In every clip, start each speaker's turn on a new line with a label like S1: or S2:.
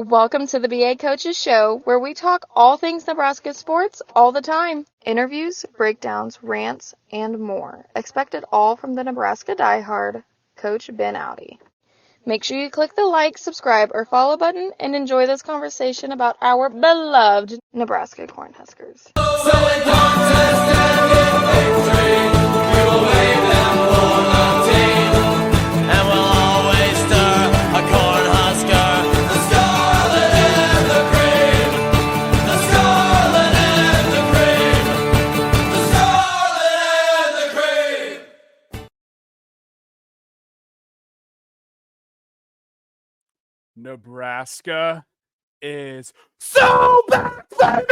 S1: Welcome to the BA Coaches Show, where we talk all things Nebraska sports all the time. Interviews, breakdowns, rants, and more. Expect it all from the Nebraska diehard, Coach Ben Audi. Make sure you click the like, subscribe, or follow button and enjoy this conversation about our beloved Nebraska Cornhuskers.
S2: Nebraska is so back, baby!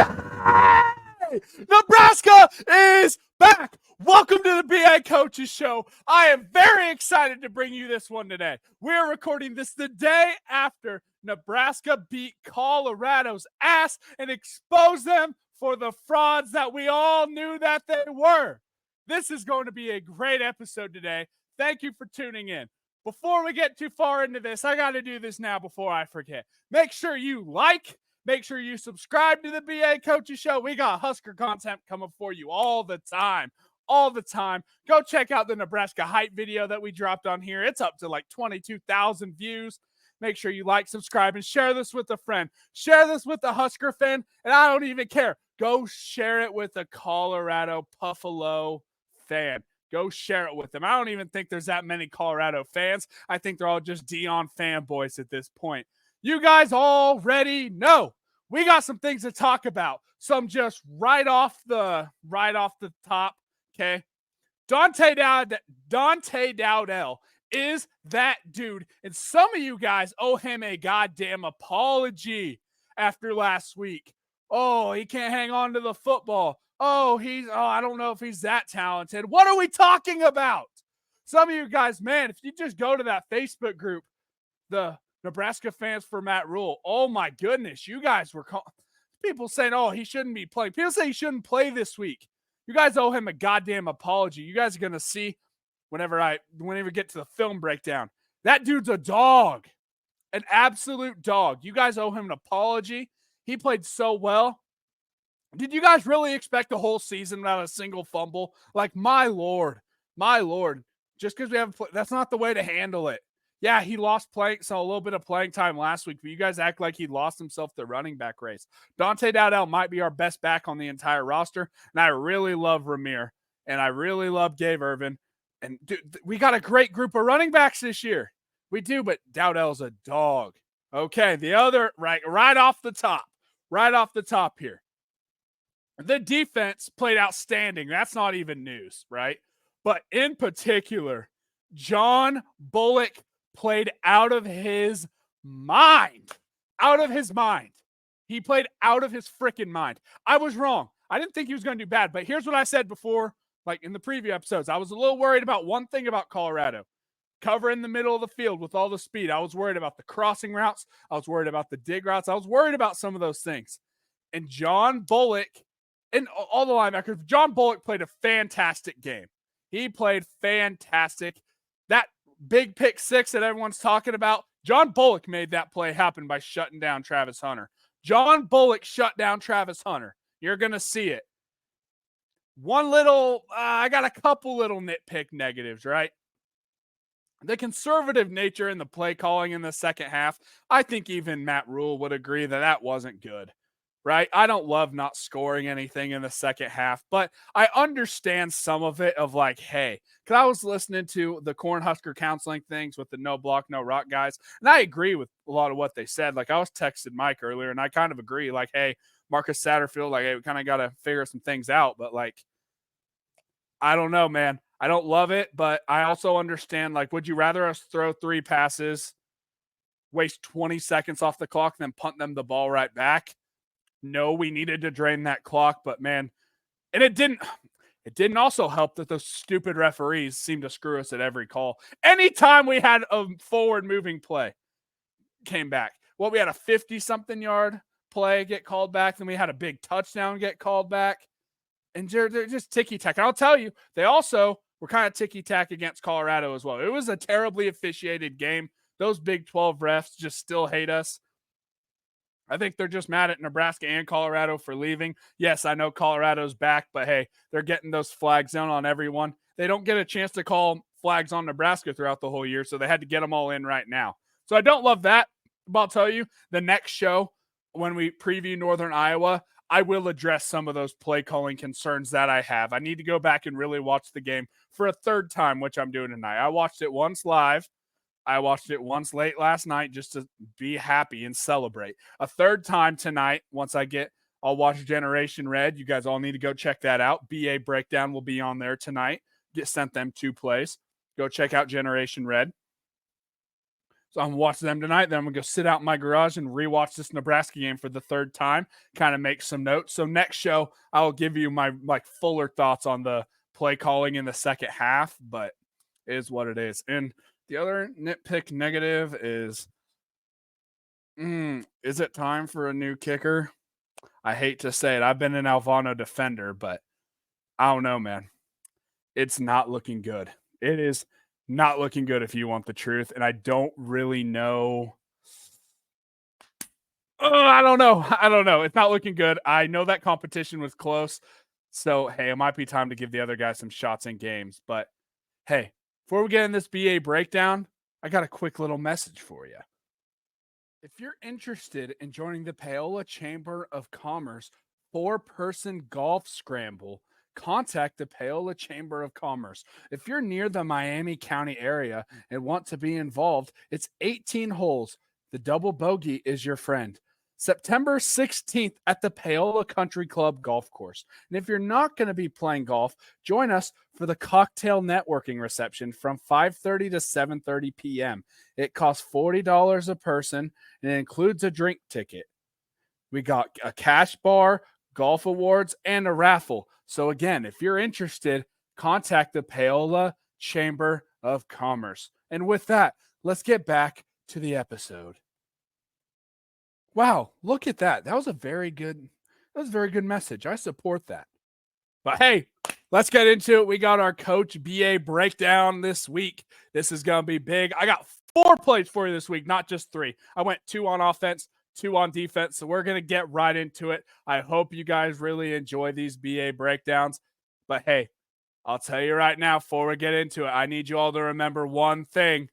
S2: Nebraska is back! Welcome to the BA Coaches Show. I am very excited to bring you this one today. We're recording this the day after Nebraska beat Colorado's ass and exposed them for the frauds that we all knew that they were. This is going to be a great episode today. Thank you for tuning in. Before we get too far into this, I got to do this now before I forget. Make sure you like, make sure you subscribe to the BA Coaches Show. We got Husker content coming for you all the time. Go check out the Nebraska hype video that we dropped on here. It's up to like 22,000 views. Make sure you like, subscribe, and share this with a friend. Share this with a Husker fan, and I don't even care. Go share it with a Colorado Buffalo fan. Go share it with them. I don't even think there's that many Colorado fans. I think they're all just Dion fanboys at this point. You guys already know we got some things to talk about. Some just right off the top. Okay, Dante Dowdell is that dude, and some of you guys owe him a goddamn apology after last week. Oh, he can't hang on to the football. I don't know if he's that talented. What are we talking about? Some of you guys, man, if you just go to that Facebook group, the Nebraska Fans for Matt Rule, oh my goodness, you guys were people saying, oh, he shouldn't be playing. People say he shouldn't play this week. You guys owe him a goddamn apology. You guys are going to see whenever we get to the film breakdown. That dude's a dog, an absolute dog. You guys owe him an apology. He played so well. Did you guys really expect the whole season without a single fumble? Like, my Lord. Just because we haven't played, that's not the way to handle it. Yeah, he lost a little bit of playing time last week, but you guys act like he lost himself the running back race. Dante Dowdell might be our best back on the entire roster, and I really love Ramir, and I really love Gabe Irvin. And dude, we got a great group of running backs this year. We do, but Dowdell's a dog. Okay, the other, right off the top here. The defense played outstanding. That's not even news, right? But in particular, John Bullock played out of his mind. He played out of his freaking mind. I was wrong. I didn't think he was going to do bad, but here's what I said before, like in the preview episodes. I was a little worried about one thing about Colorado. Cover in the middle of the field with all the speed. I was worried about the crossing routes. I was worried about the dig routes. I was worried about some of those things. And John Bullock, and all the linebackers, John Bullock played a fantastic game. He played fantastic. That big pick six that everyone's talking about, John Bullock made that play happen by shutting down Travis Hunter. John Bullock shut down Travis Hunter. You're going to see it. I got a couple little nitpick negatives, right? The conservative nature in the play calling in the second half, I think even Matt Rule would agree that wasn't good. Right? I don't love not scoring anything in the second half, but I understand some of it of like, hey, because I was listening to the Cornhusker counseling things with the no block, no rock guys, and I agree with a lot of what they said. Like, I was texting Mike earlier, and I kind of agree. Like, hey, Marcus Satterfield, like, hey, we kind of got to figure some things out, but like, I don't know, man. I don't love it, but I also understand, like, would you rather us throw 3 passes, waste 20 seconds off the clock, and then punt them the ball right back? No, we needed to drain that clock, but man, and it didn't also help that those stupid referees seemed to screw us at every call. Anytime we had a forward moving play came back. Well, we had a 50-something yard play get called back, then we had a big touchdown get called back. And they're just ticky-tack. And I'll tell you, they also were kind of ticky-tack against Colorado as well. It was a terribly officiated game. Those Big 12 refs just still hate us. I think they're just mad at Nebraska and Colorado for leaving. Yes, I know Colorado's back, but hey, they're getting those flags down on everyone. They don't get a chance to call flags on Nebraska throughout the whole year, so they had to get them all in right now. So I don't love that, but I'll tell you, the next show, when we preview Northern Iowa, I will address some of those play calling concerns that I have. I need to go back and really watch the game for a third time, which I'm doing tonight. I watched it once live. I watched it once late last night just to be happy and celebrate. A third time tonight, I'll watch Generation Red. You guys all need to go check that out. BA Breakdown will be on there tonight. Get sent them 2 plays. Go check out Generation Red. So I'm watching them tonight. Then I'm going to go sit out in my garage and rewatch this Nebraska game for the third time, kind of make some notes. So next show, I will give you my fuller thoughts on the play calling in the second half, but it is what it is. And the other nitpick negative is it time for a new kicker? I hate to say it. I've been an Alvano defender, but I don't know, man. It's not looking good. It is not looking good if you want the truth. And I don't really know. I don't know. It's not looking good. I know that competition was close. So, hey, it might be time to give the other guys some shots in games. But, hey, before we get in this BA breakdown, I got a quick little message for you. If you're interested in joining the Paola Chamber of Commerce 4-person golf scramble, contact the Paola Chamber of Commerce. If you're near the Miami County area and want to be involved, it's 18 holes. The double bogey is your friend. September 16th at the Paola Country Club golf course. And if you're not going to be playing golf, join us for the cocktail networking reception from 5:30 to 7:30 p.m. It costs $40 a person and it includes a drink ticket. We got a cash bar, golf awards, and a raffle. So again, if you're interested, contact the Paola Chamber of Commerce. And with that, let's get back to the episode. Wow, look at that. That was a very good message. I support that. But hey, let's get into it. We got our Coach BA breakdown this week. This is going to be big. I got 4 plays for you this week, not just 3. I went 2 on offense, 2 on defense. So we're going to get right into it. I hope you guys really enjoy these BA breakdowns. But hey, I'll tell you right now, before we get into it, I need you all to remember one thing.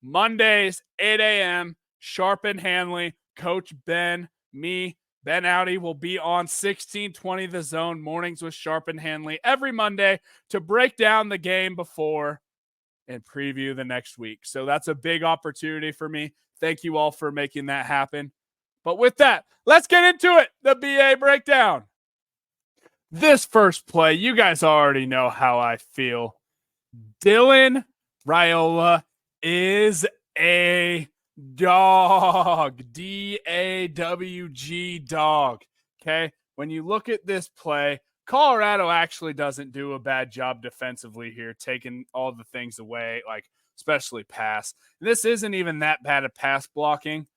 S2: Mondays, 8 a.m., Sharp and Hanley, Coach Ben, me, Ben Audi will be on 1620 The Zone, mornings with Sharp and Hanley every Monday to break down the game before and preview the next week. So that's a big opportunity for me. Thank you all for making that happen. But with that, let's get into it. The BA breakdown. This first play, you guys already know how I feel. Dylan Raiola is a dog. D-A-W-G, dog. Okay? When you look at this play, Colorado actually doesn't do a bad job defensively here, taking all the things away, like especially pass. This isn't even that bad at pass blocking.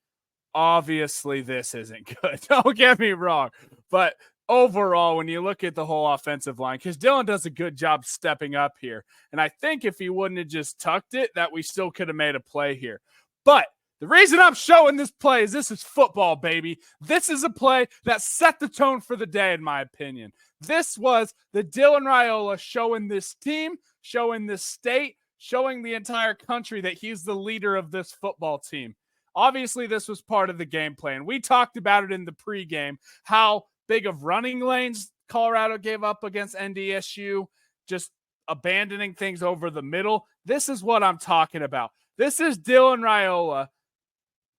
S2: Obviously, this isn't good. Don't get me wrong. But overall, when you look at the whole offensive line, because Dylan does a good job stepping up here. And I think if he wouldn't have just tucked it, that we still could have made a play here. But the reason I'm showing this play is this is football, baby. This is a play that set the tone for the day, in my opinion. This was the Dylan Raiola showing this team, showing this state, showing the entire country that he's the leader of this football team. Obviously, this was part of the game plan. We talked about it in the pregame, how big of running lanes Colorado gave up against NDSU, just abandoning things over the middle. This is what I'm talking about. This is Dylan Raiola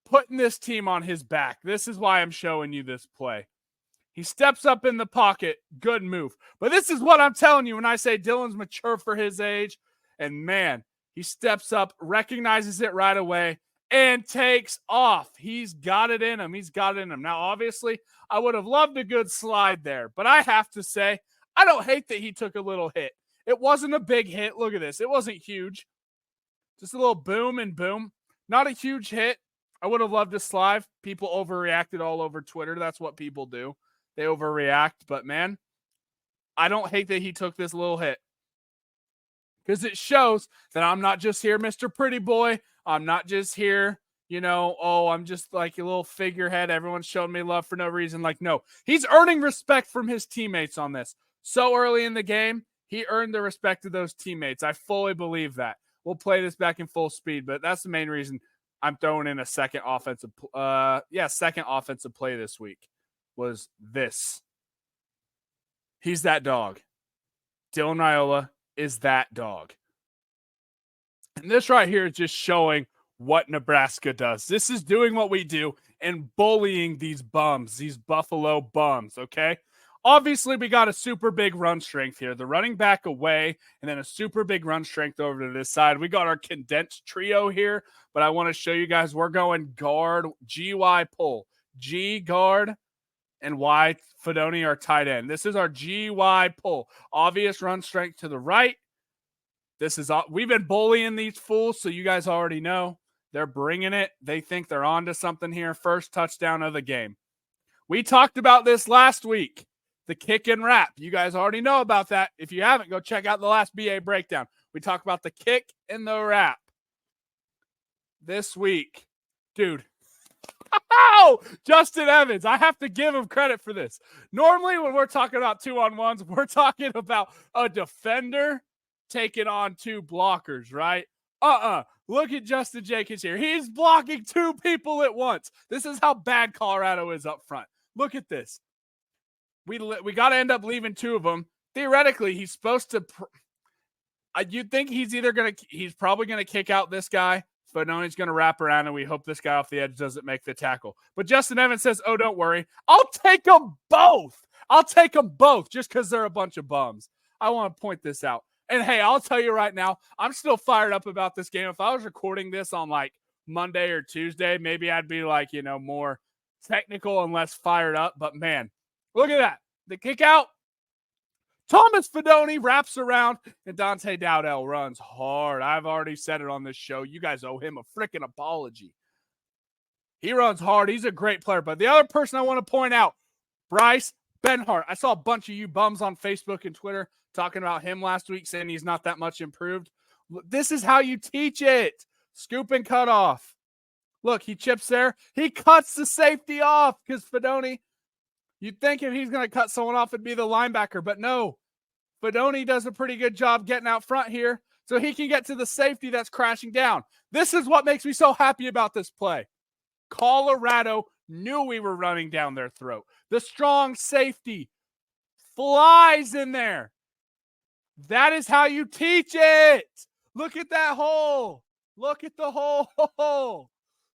S2: putting this team on his back. This is why I'm showing you this play. He steps up in the pocket. Good move. But this is what I'm telling you when I say Dylan's mature for his age. And man, he steps up, recognizes it right away, and takes off. He's got it in him. He's got it in him. Now, obviously, I would have loved a good slide there. But I have to say, I don't hate that he took a little hit. It wasn't a big hit. Look at this. It wasn't huge. Just a little boom and boom. Not a huge hit. I would have loved a slide. People overreacted all over Twitter. That's what people do. They overreact. But, man, I don't hate that he took this little hit. Because it shows that I'm not just here, Mr. Pretty Boy. I'm not just here, I'm just like a little figurehead. Everyone's showing me love for no reason. Like, no, he's earning respect from his teammates on this. So early in the game, he earned the respect of those teammates. I fully believe that. We'll play this back in full speed, but that's the main reason I'm throwing in a second offensive play this week was this. He's that dog. Dylan Raiola is that dog. And this right here is just showing what Nebraska does. This is doing what we do and bullying these bums, these Buffalo bums, okay? Obviously, we got a super big run strength here. The running back away and then a super big run strength over to this side. We got our condensed trio here, but I want to show you guys we're going guard, GY pull, G guard, and Y Fedoni our tight end. This is our GY pull. Obvious run strength to the right. We've been bullying these fools, so you guys already know. They're bringing it. They think they're on to something here. First touchdown of the game. We talked about this last week. The kick and wrap. You guys already know about that. If you haven't, go check out the last BA breakdown. We talked about the kick and the wrap. This week, dude. Oh, Justin Evans. I have to give him credit for this. Normally, when we're talking about 2-on-1s, we're talking about a defender taking on two blockers, right? Look at Justin Jenkins here. He's blocking two people at once. This is how bad Colorado is up front. Look at this. We got to end up leaving two of them. Theoretically, he's supposed to. You'd think he's probably going to kick out this guy. Fedoni's going to wrap around, and we hope this guy off the edge doesn't make the tackle. But Justin Evans says, oh, don't worry. I'll take them both. Just because they're a bunch of bums. I want to point this out. And, hey, I'll tell you right now, I'm still fired up about this game. If I was recording this on, like, Monday or Tuesday, maybe I'd be, like, more technical and less fired up. But, man, look at that. The kick out. Thomas Fedoni wraps around, and Dante Dowdell runs hard. I've already said it on this show. You guys owe him a freaking apology. He runs hard. He's a great player. But the other person I want to point out, Bryce Benhart. I saw a bunch of you bums on Facebook and Twitter talking about him last week, saying he's not that much improved. This is how you teach it. Scoop and cut off. Look, he chips there. He cuts the safety off because Fedoni, you'd think if he's going to cut someone off, it'd be the linebacker. But no, Fedoni does a pretty good job getting out front here so he can get to the safety that's crashing down. This is what makes me so happy about this play. Colorado knew we were running down their throat. The strong safety flies in there. That is how you teach it. Look at that hole. Look at the hole.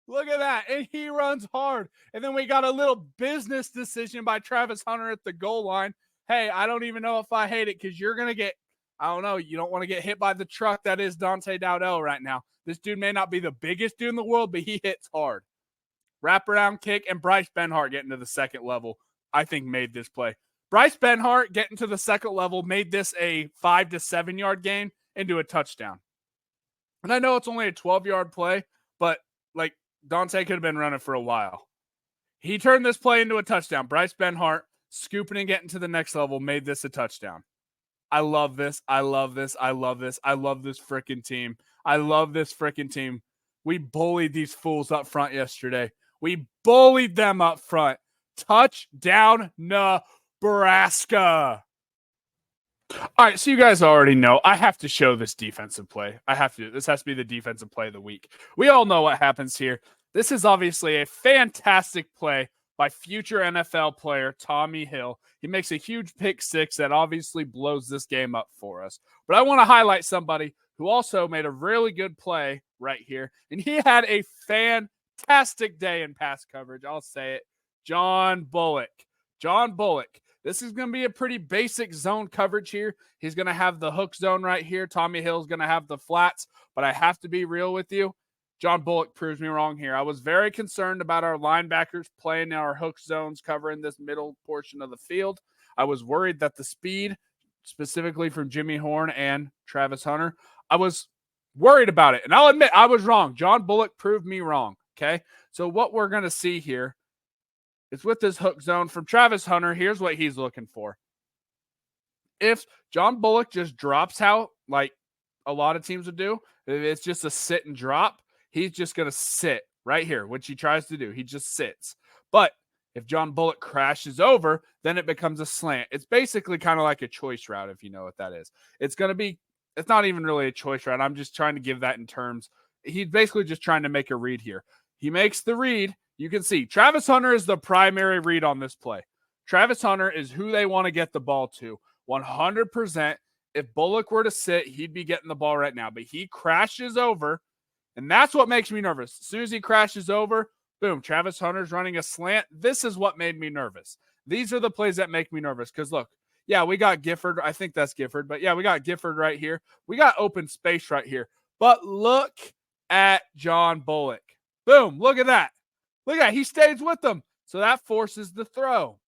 S2: Look at that. And he runs hard. And then we got a little business decision by Travis Hunter at the goal line. Hey, I don't even know if I hate it because you're going to get, I don't know, you don't want to get hit by the truck that is Dante Dowdell right now. This dude may not be the biggest dude in the world, but he hits hard. Wraparound kick, and Bryce Benhart getting to the second level, I think made this play. Bryce Benhart getting to the second level made this a 5 to 7 yard gain into a touchdown. And I know it's only a 12-yard play, but like Dante could have been running for a while. He turned this play into a touchdown. Bryce Benhart scooping and getting to the next level made this a touchdown. I love this. I love this. I love this. I love this freaking team. I love this freaking team. We bullied these fools up front yesterday. We bullied them up front. Touchdown, Nebraska. All right, so you guys already know I have to show this defensive play. This has to be the defensive play of the week. We all know what happens here. This is obviously a fantastic play by future NFL player Tommy Hill. He makes a huge pick six that obviously blows this game up for us. But I want to highlight somebody who also made a really good play right here. And he had a fantastic day in pass coverage. I'll say it. John Bullock. This is going to be a pretty basic zone coverage here. He's going to have the hook zone right here. Tommy Hill's going to have the flats. But I have to be real with you. John Bullock proves me wrong here. I was very concerned about our linebackers playing our hook zones covering this middle portion of the field. I was worried that the speed, specifically from Jimmy Horn and Travis Hunter, I was worried about it. And I'll admit I was wrong. John Bullock proved me wrong. Okay. So what we're going to see here is with this hook zone from Travis Hunter, here's what he's looking for. If John Bullock just drops out like a lot of teams would do, if it's just a sit and drop, he's just going to sit right here, which he tries to do. He just sits. But if John Bullock crashes over, then it becomes a slant. It's basically kind of like a choice route, if you know what that is. It's not even really a choice route. I'm just trying to give that in terms. He's basically just trying to make a read here. He makes the read. You can see Travis Hunter is the primary read on this play. Travis Hunter is who they want to get the ball to 100%. If Bullock were to sit, he'd be getting the ball right now. But he crashes over, and that's what makes me nervous. As soon as he crashes over, boom, Travis Hunter's running a slant. This is what made me nervous. These are the plays that make me nervous because, look, yeah, we got Gifford. I think that's Gifford. But, yeah, we got Gifford right here. We got open space right here. But look at John Bullock. Boom, look at that. Look at that. He stays with them. So that forces the throw.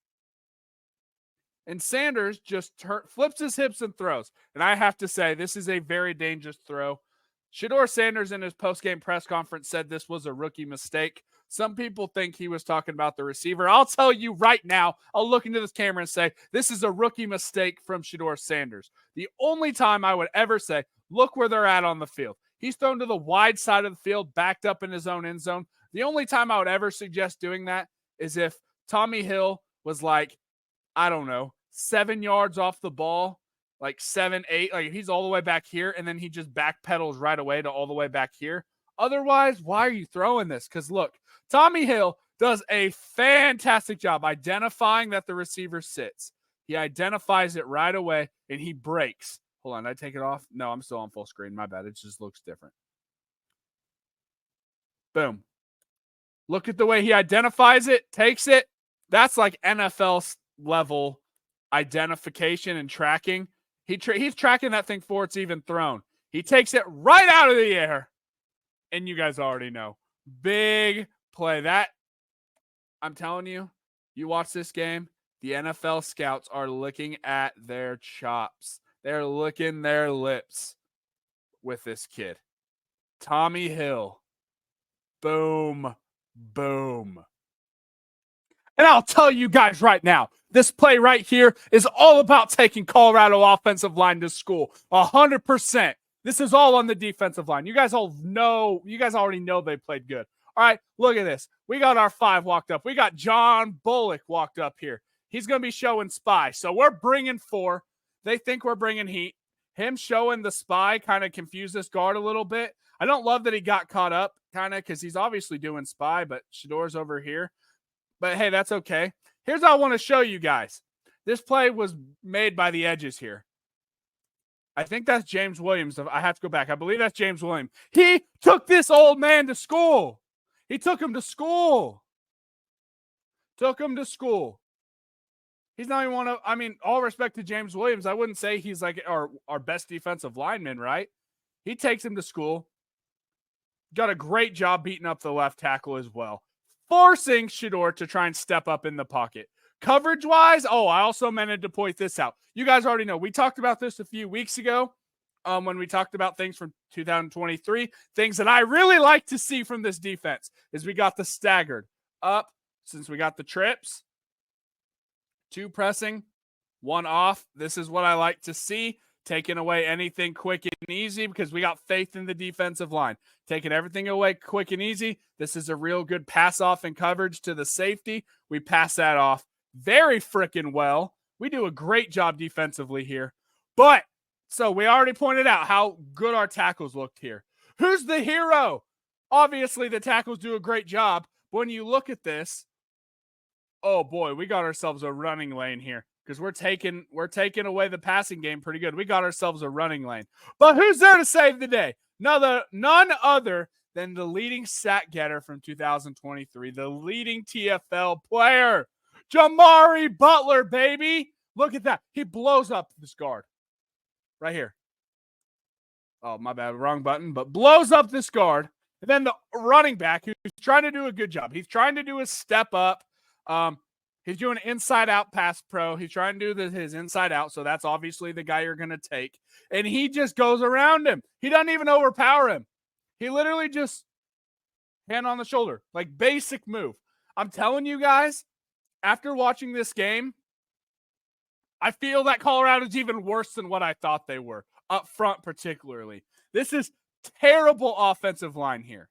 S2: And Sanders just flips his hips and throws. And I have to say, this is a very dangerous throw. Shedeur Sanders in his post-game press conference said this was a rookie mistake. Some people think he was talking about the receiver. I'll tell you right now, I'll look into this camera and say, this is a rookie mistake from Shedeur Sanders. The only time I would ever say, look where they're at on the field. He's thrown to the wide side of the field, backed up in his own end zone. The only time I would ever suggest doing that is if Tommy Hill was like, I don't know, 7 yards off the ball, like 7, 8, like he's all the way back here, and then he just backpedals right away to all the way back here. Otherwise, why are you throwing this? Because look, Tommy Hill does a fantastic job identifying that the receiver sits. He identifies it right away, and he breaks. Hold on, did I take it off? No, I'm still on full screen. My bad. It just looks different. Boom. Look at the way he identifies it, takes it. That's like NFL level identification and tracking. He's tracking that thing before it's even thrown. He takes it right out of the air. And you guys already know. Big play. That, I'm telling you, you watch this game, the NFL scouts are looking at their chops. They're licking their lips with this kid. Tommy Hill. Boom. Boom. And I'll tell you guys right now, this play right here is all about taking Colorado offensive line to school. 100%. This is all on the defensive line. You guys already know they played good. All right, look at this. We got our 5 walked up. We got John Bullock walked up here. He's going to be showing spy. So we're bringing 4. They think we're bringing heat. Him showing the spy kind of confused this guard a little bit. I don't love that he got caught up kind of because he's obviously doing spy, but Shedeur's over here. But, hey, that's okay. Here's what I want to show you guys. This play was made by the edges here. I think that's James Williams. I have to go back. I believe that's James Williams. He took this old man to school. He took him to school. Took him to school. He's not even one of, I mean, all respect to James Williams. I wouldn't say he's like our best defensive lineman, right? He takes him to school. Got a great job beating up the left tackle as well. Forcing Shedeur to try and step up in the pocket. Coverage-wise, I also meant to point this out. You guys already know. We talked about this a few weeks ago when we talked about things from 2023. Things that I really like to see from this defense is we got the staggered up since we got the trips. 2 pressing, 1 off. This is what I like to see. Taking away anything quick and easy because we got faith in the defensive line. Taking everything away quick and easy. This is a real good pass off and coverage to the safety. We pass that off very freaking well. We do a great job defensively here. But, so we already pointed out how good our tackles looked here. Who's the hero? Obviously, the tackles do a great job. But when you look at this, oh boy, we got ourselves a running lane here. Because we're taking away the passing game pretty good. We got ourselves a running lane. But who's there to save the day? None other than the leading sack getter from 2023, the leading TFL player, Jamari Butler, baby. Look at that. He blows up this guard right here. Oh, my bad. Wrong button. But blows up this guard. And then the running back who's trying to do a good job. He's trying to do a step up. He's doing inside-out pass pro. He's trying to do his inside-out, so that's obviously the guy you're going to take. And he just goes around him. He doesn't even overpower him. He literally just hand on the shoulder, like basic move. I'm telling you guys, after watching this game, I feel that Colorado's even worse than what I thought they were, up front particularly. This is terrible offensive line here.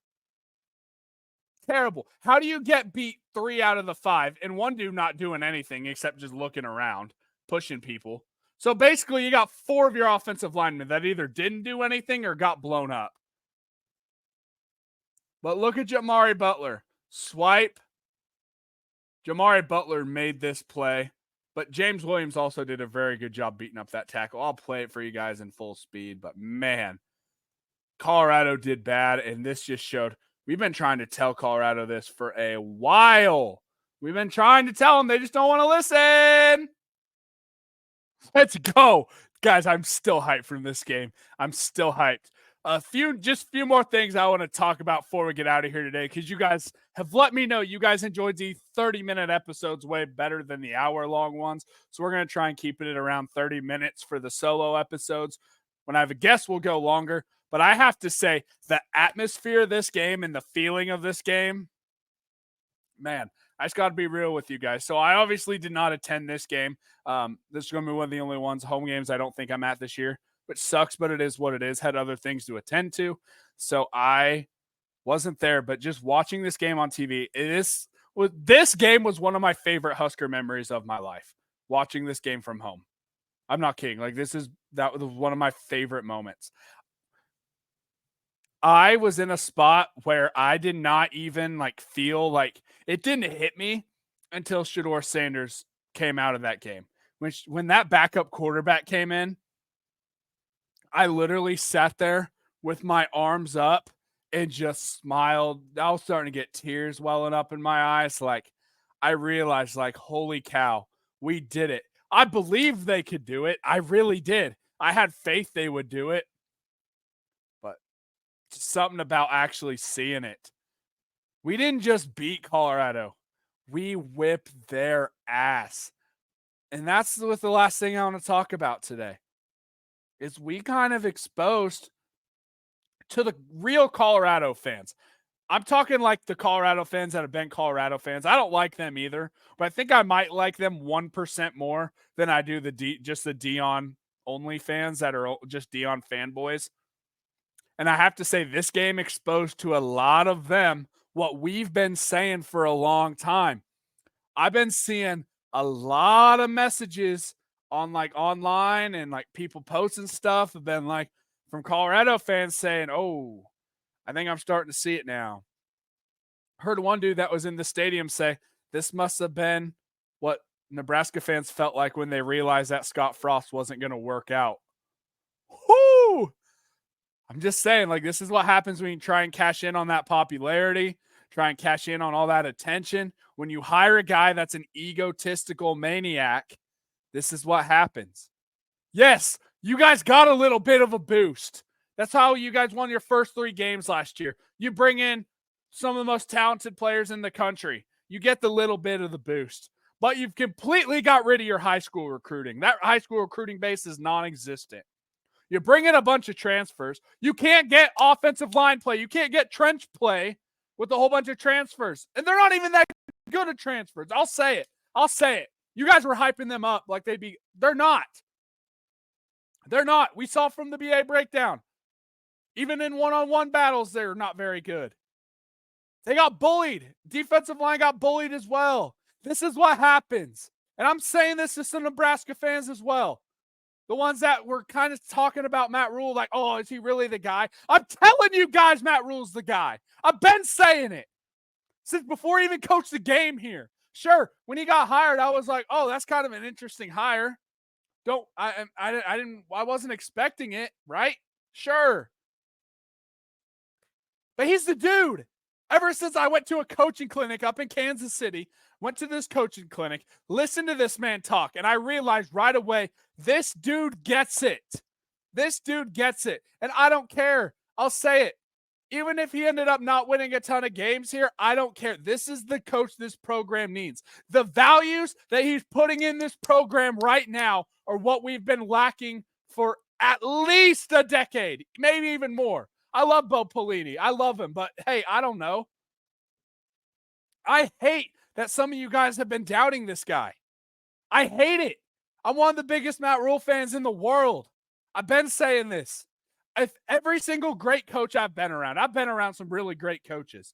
S2: Terrible. How do you get beat 3 out of the 5 and one dude not doing anything except just looking around, pushing people? So basically, you got 4 of your offensive linemen that either didn't do anything or got blown up. But look at Jamari Butler. Swipe. Jamari Butler made this play, but James Williams also did a very good job beating up that tackle. I'll play it for you guys in full speed, but man, Colorado did bad, and this just showed. We've been trying to tell Colorado this for a while. We've been trying to tell them. They just don't want to listen. Let's go. Guys, I'm still hyped from this game. I'm still hyped. A few more things I want to talk about before we get out of here today, because you guys have let me know you guys enjoyed the 30-minute episodes way better than the hour-long ones. So we're going to try and keep it at around 30 minutes for the solo episodes. When I have a guest, we'll go longer. But I have to say, the atmosphere of this game and the feeling of this game, man, I just got to be real with you guys. So I obviously did not attend this game. This is going to be one of the only home games I don't think I'm at this year, which sucks, but it is what it is. Had other things to attend to. So I wasn't there, but just watching this game on TV, this game was one of my favorite Husker memories of my life, watching this game from home. I'm not kidding. That was one of my favorite moments. I was in a spot where I did not even feel like it didn't hit me until Shedeur Sanders came out of that game. When that backup quarterback came in, I literally sat there with my arms up and just smiled. I was starting to get tears welling up in my eyes. I realized, holy cow, we did it. I believed they could do it. I really did. I had faith they would do it. Something about actually seeing it. We didn't just beat Colorado. We whipped their ass. And that's the last thing I want to talk about today. Is we kind of exposed to the real Colorado fans. I'm talking like the Colorado fans that have been Colorado fans. I don't like them either, but I think I might like them 1% more than I do the Deion only fans that are just Deion fanboys. And I have to say, this game exposed to a lot of them what we've been saying for a long time. I've been seeing a lot of messages on online and people posting stuff have been from Colorado fans saying, "Oh, I think I'm starting to see it now." Heard one dude that was in the stadium say, "This must have been what Nebraska fans felt like when they realized that Scott Frost wasn't going to work out." Whoo! I'm just saying, this is what happens when you try and cash in on that popularity, try and cash in on all that attention. When you hire a guy that's an egotistical maniac, this is what happens. Yes, you guys got a little bit of a boost. That's how you guys won your first 3 games last year. You bring in some of the most talented players in the country. You get the little bit of the boost. But you've completely got rid of your high school recruiting. That high school recruiting base is non-existent. You bring in a bunch of transfers. You can't get offensive line play. You can't get trench play with a whole bunch of transfers. And they're not even that good at transfers. I'll say it. You guys were hyping them up like they'd be. They're not. They're not. We saw from the BA breakdown. Even in one-on-one battles, they're not very good. They got bullied. Defensive line got bullied as well. This is what happens. And I'm saying this to some Nebraska fans as well. The ones that were kind of talking about Matt Rule, oh, is he really the guy? I'm telling you guys, Matt Rule's the guy. I've been saying it since before he even coached the game here. Sure, when he got hired, I was like, oh, that's kind of an interesting hire. I wasn't expecting it, right? Sure. But he's the dude. Ever since I went to a coaching clinic up in Kansas City, went to this coaching clinic, listened to this man talk, and I realized right away, this dude gets it. This dude gets it. And I don't care. I'll say it. Even if he ended up not winning a ton of games here, I don't care. This is the coach this program needs. The values that he's putting in this program right now are what we've been lacking for at least a decade, maybe even more. I love Bo Pelini. I love him, but hey, I don't know. I hate that some of you guys have been doubting this guy. I hate it. I'm one of the biggest Matt Rule fans in the world. I've been saying this. If every single great coach I've been around some really great coaches.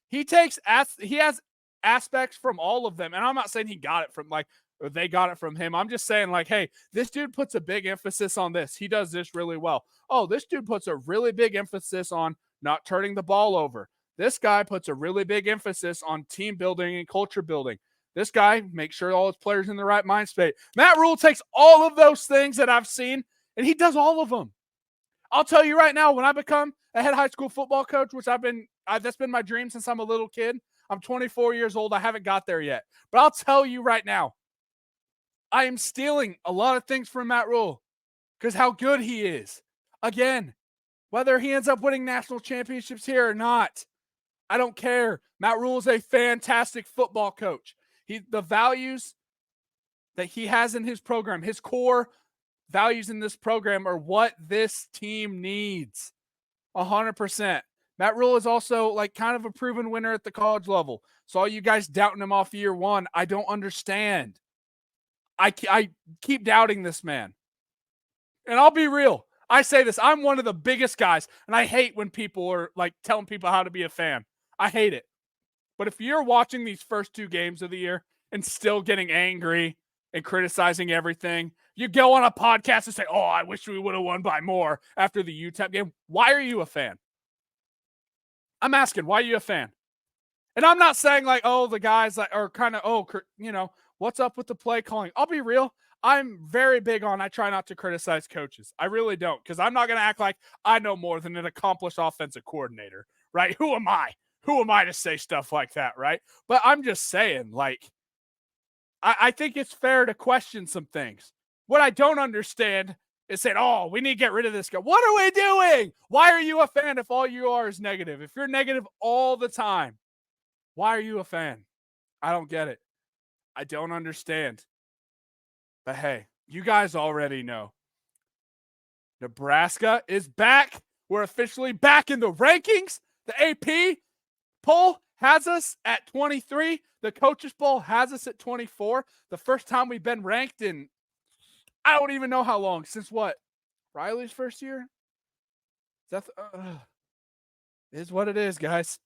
S2: he has aspects from all of them. And I'm not saying he got it from or they got it from him. I'm just saying hey, this dude puts a big emphasis on this. He does this really well. Oh, this dude puts a really big emphasis on not turning the ball over. This guy puts a really big emphasis on team building and culture building. This guy makes sure all his players in the right mind state. Matt Rule takes all of those things that I've seen, and he does all of them. I'll tell you right now, when I become a head high school football coach, which that's been my dream since I'm a little kid. I'm 24 years old. I haven't got there yet. But I'll tell you right now, I am stealing a lot of things from Matt Rule because how good he is. Again, whether he ends up winning national championships here or not, I don't care. Matt Rule is a fantastic football coach. The values that he has in his program, his core values in this program are what this team needs. 100%. Matt Rule is also kind of a proven winner at the college level. So all you guys doubting him off year one, I don't understand. I keep doubting this man. And I'll be real. I say this. I'm one of the biggest guys, and I hate when people are telling people how to be a fan. I hate it. But if you're watching these first 2 games of the year and still getting angry and criticizing everything, you go on a podcast and say, oh, I wish we would have won by more after the UTEP game. Why are you a fan? I'm asking, why are you a fan? And I'm not saying the guys are kind of, what's up with the play calling? I'll be real. I'm very big on I try not to criticize coaches. I really don't, because I'm not going to act like I know more than an accomplished offensive coordinator, right? Who am I? Who am I to say stuff like that, right? But I'm just saying, I think it's fair to question some things. What I don't understand is saying, oh, we need to get rid of this guy. What are we doing? Why are you a fan if all you are is negative? If you're negative all the time, why are you a fan? I don't get it. I don't understand. But hey, you guys already know. Nebraska is back. We're officially back in the rankings. The AP poll has us at 23. The coaches poll has us at 24. The first time we've been ranked in, I don't even know how long. Since what? Riley's first year? It is what it is, guys.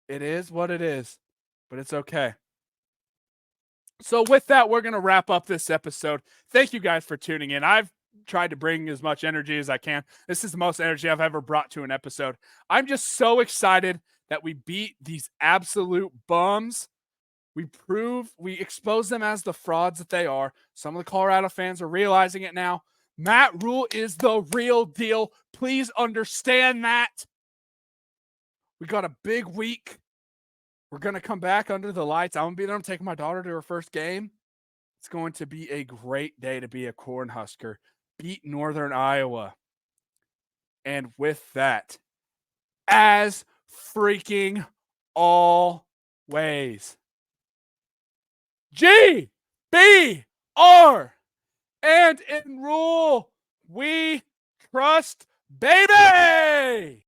S2: It is what it is. But it's okay. So with that, we're going to wrap up this episode. Thank you guys for tuning in. I've tried to bring as much energy as I can. This is the most energy I've ever brought to an episode. I'm just so excited that we beat these absolute bums. We expose them as the frauds that they are. Some of the Colorado fans are realizing it now. Matt Rule is the real deal. Please understand that. We got a big week. We're going to come back under the lights. I'm going to be there. I'm taking my daughter to her first game. It's going to be a great day to be a Cornhusker. Beat Northern Iowa. And with that, as freaking always, GBR and in Rule we trust, baby!